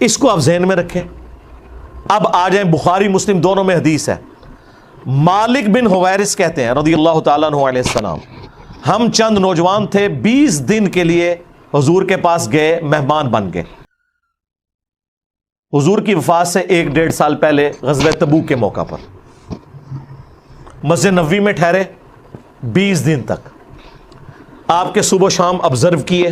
اس کو آپ ذہن میں رکھیں. اب آ جائیں بخاری مسلم دونوں میں حدیث ہے. مالک بن حویرث کہتے ہیں رضی اللہ تعالیٰ عنہ علیہ السلام, ہم چند نوجوان تھے, 20 دن کے لیے حضور کے پاس گئے, مہمان بن گئے. حضور کی وفات سے 1-1.5 سال پہلے غزوہ تبوک کے موقع پر مسجد نبوی میں ٹھہرے 20 دن تک. آپ کے صبح و شام آبزرو کیے.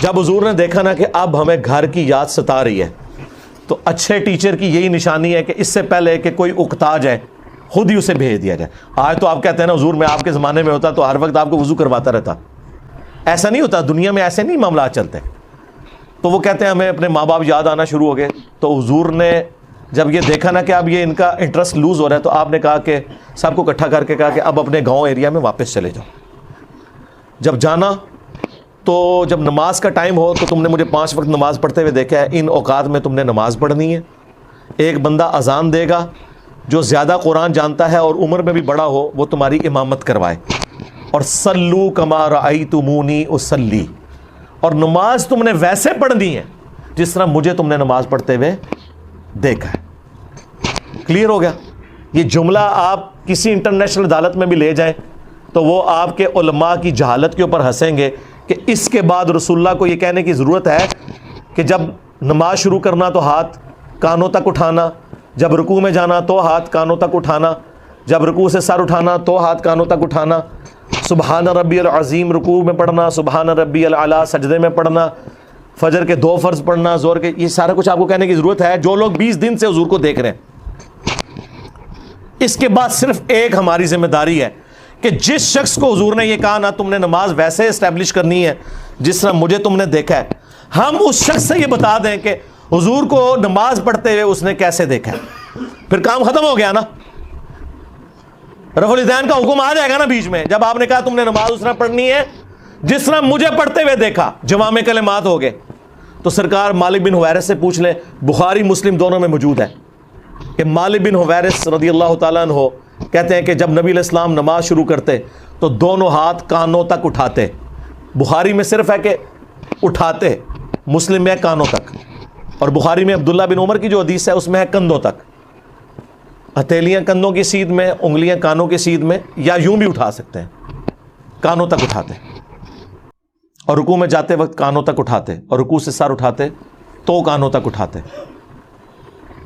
جب حضور نے دیکھا نا کہ اب ہمیں گھر کی یاد ستا رہی ہے, تو اچھے ٹیچر کی یہی نشانی ہے کہ اس سے پہلے کہ کوئی اکتا جائے خود ہی اسے بھیج دیا جائے. آج تو آپ کہتے ہیں نا حضور میں آپ کے زمانے میں ہوتا تو ہر وقت آپ کو وضو کرواتا رہتا. ایسا نہیں ہوتا, دنیا میں ایسے نہیں معاملات چلتے. تو وہ کہتے ہیں ہمیں اپنے ماں باپ یاد آنا شروع ہو گئے. تو حضور نے جب یہ دیکھا نا کہ اب یہ ان کا انٹرسٹ لوز ہو رہا ہے, تو آپ نے کہا کہ سب کو اکٹھا کر کے کہا کہ اب اپنے گاؤں ایریا میں واپس چلے جاؤ. جب جانا تو جب نماز کا ٹائم ہو تو تم نے مجھے 5 وقت نماز پڑھتے ہوئے دیکھا ہے, ان اوقات میں تم نے نماز پڑھنی ہے. ایک بندہ اذان دے گا جو زیادہ قرآن جانتا ہے اور عمر میں بھی بڑا ہو, وہ تمہاری امامت کروائے. اور صلو کما رأیتمونی اصلی, اور نماز تم نے ویسے پڑھنی ہے جس طرح مجھے تم نے نماز پڑھتے ہوئے دیکھا ہے. کلیئر ہو گیا؟ یہ جملہ آپ کسی انٹرنیشنل عدالت میں بھی لے جائیں تو وہ آپ کے علماء کی جہالت کے اوپر ہنسیں گے کہ اس کے بعد رسول اللہ کو یہ کہنے کی ضرورت ہے کہ جب نماز شروع کرنا تو ہاتھ کانوں تک اٹھانا, جب رکوع میں جانا تو ہاتھ کانوں تک اٹھانا, جب رکوع سے سر اٹھانا تو ہاتھ کانوں تک اٹھانا, سبحان ربی العظیم رکوع میں پڑھنا, سبحان ربی الاعلیٰ سجدے میں پڑھنا, فجر کے 2 فرض پڑھنا, زور کے, یہ سارا کچھ آپ کو کہنے کی ضرورت ہے جو لوگ 20 دن سے حضور کو دیکھ رہے ہیں. اس کے بعد صرف ایک ہماری ذمہ داری ہے کہ جس شخص کو حضور نے یہ کہا نا تم نے نماز ویسے اسٹیبلش کرنی ہے جس طرح مجھے تم نے دیکھا ہے, ہم اس شخص سے یہ بتا دیں کہ حضور کو نماز پڑھتے ہوئے اس نے کیسے دیکھا ہے. پھر کام ختم ہو گیا نا. رفع الیدین کا حکم آ جائے گا نا بیچ میں, جب آپ نے کہا تم نے نماز اس طرح پڑھنی ہے جس طرح مجھے پڑھتے ہوئے دیکھا, جوامع کلمات ہو گئے. تو سرکار مالک بن حویرث سے پوچھ لیں, بخاری مسلم دونوں میں موجود ہے کہ مالک بن حویرث رضی اللہ تعالیٰ عنہ کہتے ہیں کہ جب نبی علیہ السلام نماز شروع کرتے تو دونوں ہاتھ کانوں تک اٹھاتے. بخاری میں صرف ہے کہ اٹھاتے, مسلم میں ہے کانوں تک, اور بخاری میں عبداللہ بن عمر کی جو حدیث ہے اس میں ہے کندھوں تک. ہتھیلیاں کندھوں کی سیدھ میں, انگلیاں کانوں کی سیدھ میں, یا یوں بھی اٹھا سکتے ہیں, کانوں تک اٹھاتے. اور رکوع میں جاتے وقت کانوں تک اٹھاتے, اور رکوع سے سر اٹھاتے تو کانوں تک اٹھاتے.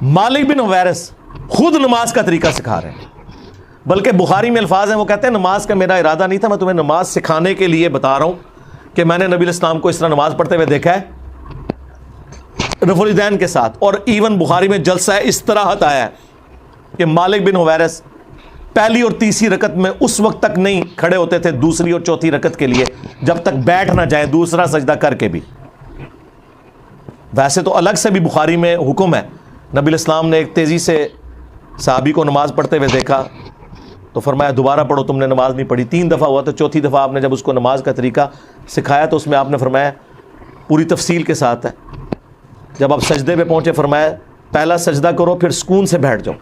مالک بن حویرث خود نماز کا طریقہ سکھا رہے ہیں, بلکہ بخاری میں الفاظ ہیں, وہ کہتے ہیں نماز کا میرا ارادہ نہیں تھا, میں تمہیں نماز سکھانے کے لیے بتا رہا ہوں کہ میں نے نبی علیہ السلام کو اس طرح نماز پڑھتے ہوئے دیکھا ہے رفع الیدین کے ساتھ. اور ایون بخاری میں جلسہ استراحت آیا ہے کہ مالک بن حویرث پہلی اور تیسری رکعت میں اس وقت تک نہیں کھڑے ہوتے تھے دوسری اور چوتھی رکعت کے لیے جب تک بیٹھ نہ جائیں دوسرا سجدہ کر کے بھی. ویسے تو الگ سے بھی بخاری میں حکم ہے, نبی علیہ السلام نے ایک تیزی سے صحابی کو نماز پڑھتے ہوئے دیکھا تو فرمایا دوبارہ پڑھو, تم نے نماز نہیں پڑھی. 3 دفعہ ہوا تو چوتھی دفعہ آپ نے جب اس کو نماز کا طریقہ سکھایا تو اس میں آپ نے فرمایا پوری تفصیل کے ساتھ ہے. جب آپ سجدے پہ پہنچے فرمایا پہلا سجدہ کرو پھر سکون سے بیٹھ جاؤ,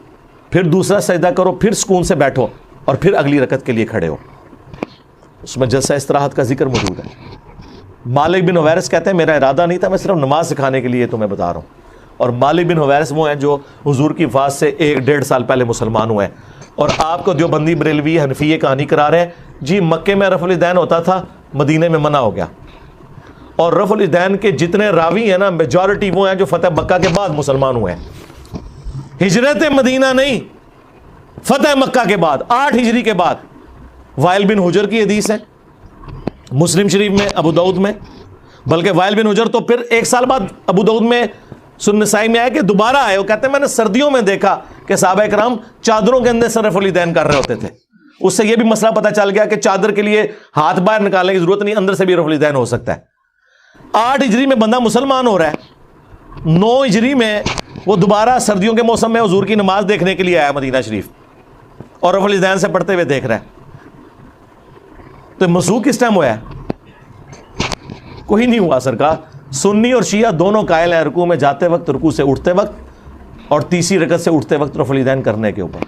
پھر دوسرا سجدہ کرو پھر سکون سے بیٹھو, اور پھر اگلی رکعت کے لیے کھڑے ہو. اس میں جلسہ استراحت کا ذکر موجود ہے. مالک بن حویرث کہتے ہیں میرا ارادہ نہیں تھا, میں صرف نماز سکھانے کے لیے تمہیں بتا رہا ہوں. اور مالک بن حویرث وہ ہیں جو حضور کی وفات سے 1-1.5 سال پہلے مسلمان ہوئے ہیں, اور آپ کو دیوبندی بریلوی حنفی یہ کہانی کرا رہے ہیں جی مکے میں رفع الیدین ہوتا تھا, مدینے میں منع ہو گیا. اور رفع الیدین کے جتنے راوی ہیں نا میجورٹی وہ ہیں جو فتح مکہ کے بعد مسلمان ہوئے ہیں, ہجرت مدینہ نہیں, فتح مکہ کے بعد 8 ہجری کے بعد. وائل بن حجر کی حدیث ہے مسلم شریف میں, ابو داؤد میں, بلکہ وائل بن حجر تو پھر 1 سال بعد ابو داؤد میں سنن نسائی میں آیا کہ دوبارہ آئے, وہ کہتے ہیں میں نے سردیوں میں دیکھا کہ صحابہ کرام چادروں کے اندر سے رفع الیدین کر رہے ہوتے تھے. اس سے یہ بھی مسئلہ پتہ چل گیا کہ چادر کے لیے ہاتھ باہر نکالنے کی ضرورت نہیں, اندر سے بھی رفع الیدین ہو سکتا ہے. 8 ہجری میں بندہ مسلمان ہو رہا ہے, 9 ہجری میں وہ دوبارہ سردیوں کے موسم میں حضور کی نماز دیکھنے کے لیے آیا مدینہ شریف, اور رفع الیدین سے پڑھتے ہوئے دیکھ رہا ہے. تو مسوق کس ٹائم ہوا ہے؟ کوئی نہیں ہوا سرکار. سنی اور شیعہ دونوں قائل ہیں رکوع میں جاتے وقت, رکوع سے اٹھتے وقت, اور تیسری رکعت سے اٹھتے وقت رفع الیدین کرنے کے اوپر.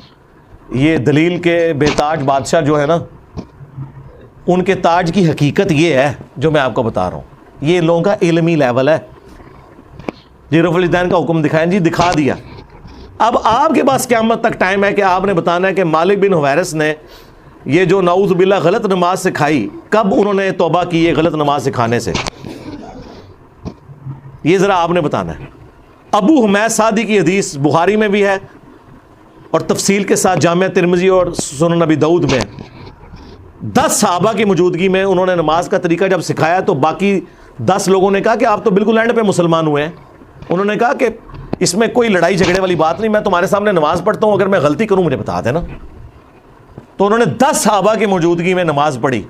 یہ دلیل کے بے تاج بادشاہ جو ہے نا, ان کے تاج کی حقیقت یہ ہے جو میں آپ کو بتا رہا ہوں. یہ لوگوں کا علمی لیول ہے, جی رفع الیدین کا حکم دکھائیں، جی دکھا دیا. اب آپ کے پاس قیامت تک ٹائم ہے کہ آپ نے بتانا ہے کہ مالک بن حویرث نے یہ جو نعوذ باللہ غلط نماز سکھائی، کب انہوں نے توبہ کی یہ غلط نماز سکھانے سے، یہ ذرا آپ نے بتانا ہے. ابو حمید سعدی کی حدیث بخاری میں بھی ہے اور تفصیل کے ساتھ جامعہ ترمذی اور سنن نبی داؤد میں. 10 صحابہ کی موجودگی میں انہوں نے نماز کا طریقہ جب سکھایا تو باقی 10 لوگوں نے کہا کہ آپ تو بالکل اینڈ پہ مسلمان ہوئے ہیں. انہوں نے کہا کہ اس میں کوئی لڑائی جھگڑے والی بات نہیں، میں تمہارے سامنے نماز پڑھتا ہوں، اگر میں غلطی کروں مجھے بتا دینا. تو انہوں نے 10 صحابہ کی موجودگی میں نماز پڑھی.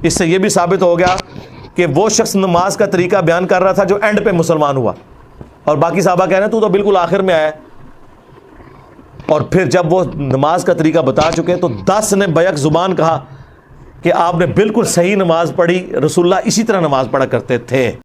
اس سے یہ بھی ثابت ہو گیا کہ وہ شخص نماز کا طریقہ بیان کر رہا تھا جو اینڈ پہ مسلمان ہوا، اور باقی صحابہ کہہ رہے ہیں تو بالکل آخر میں آیا. اور پھر جب وہ نماز کا طریقہ بتا چکے تو 10 نے بیک زبان کہا کہ آپ نے بالکل صحیح نماز پڑھی، رسول اللہ اسی طرح نماز پڑھا کرتے تھے.